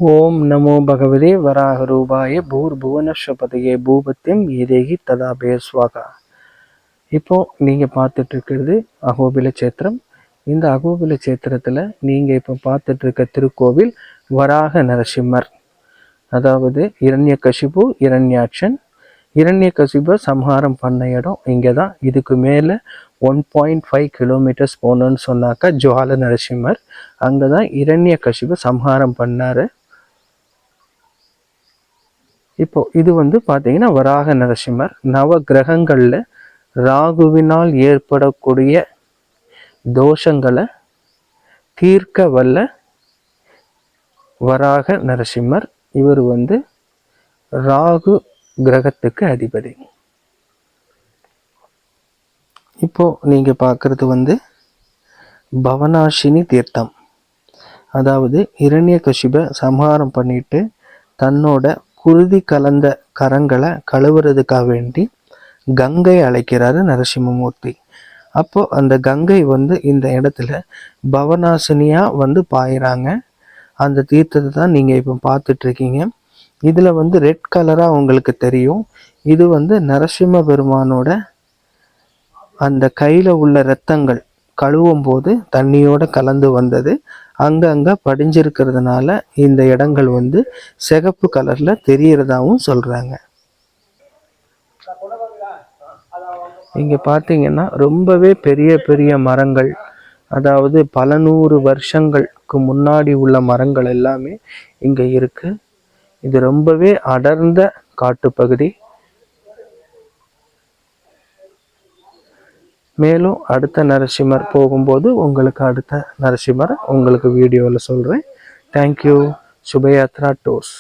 ஓம் நமோ பகவதே வராகரூபாய பூர்புவனஸ்வபதயே பூபத்தியம் ஏதேகி ததா பேஸ்வாகா. இப்போ நீங்கள் பார்த்துட்டு இருக்கிறது அகோபில சேத்திரம். இந்த அகோபில சேத்திரத்தில் நீங்கள் இப்போ பார்த்துட்டு இருக்க திருக்கோவில் வராக நரசிம்மர், அதாவது இரண்யகசிபு இரண்யாட்சன். இரண்யகசிபை சம்ஹாரம் பண்ண இடம் இங்கே தான். இதுக்கு மேலே 1.5 கிலோமீட்டர்ஸ் போகணுன்னு சொன்னாக்கா ஜுவால நரசிம்மர், அங்கே தான் இரண்யகசிபை சம்ஹாரம் பண்ணார். இப்போ இது பார்த்தீங்கன்னா வராக நரசிம்மர். நவ கிரகங்களில் ராகுவினால் ஏற்படக்கூடிய தோஷங்களை தீர்க்க வல்ல வராக நரசிம்மர். இவர் ராகு கிரகத்துக்கு அதிபதி. இப்போ நீங்க பார்க்கறது பவனாசினி தீர்த்தம். அதாவது இரண்யகசிபை சம்ஹாரம் பண்ணிட்டு தன்னோட குருதி கலந்த கரங்களை கழுவுறதுக்காக வேண்டி கங்கை அழைக்கிறாரு நரசிம்மமூர்த்தி. அப்போ அந்த கங்கை இந்த இடத்துல பவனாசினியா பாயிறாங்க. அந்த தீர்த்தத்தை தான் நீங்க இப்போ பார்த்துட்டு இருக்கீங்க. இதுல ரெட் கலரா உங்களுக்கு தெரியும். இது நரசிம்ம பெருமானோட அந்த கையில உள்ள இரத்தங்கள் கழுவும் போது தண்ணியோட கலந்து வந்தது. அங்கங்க படிஞ்சிருக்கிறதுனால இந்த இடங்கள் சிகப்பு கலர்ல தெரியறதாவும் சொல்றாங்க. இங்க பாத்தீங்கன்னா ரொம்பவே பெரிய பெரிய மரங்கள், அதாவது பல நூறு வருஷங்களுக்கு முன்னாடி உள்ள மரங்கள் எல்லாமே இங்க இருக்கு. இது ரொம்பவே அடர்ந்த காட்டுப்பகுதி. மேலும் அடுத்த நரசிம்மர் போகும்போது உங்களுக்கு அடுத்த நரசிம்மரை உங்களுக்கு வீடியோவில் சொல்கிறேன். தேங்க்யூ. சுபயாத்ரா டூர்ஸ்.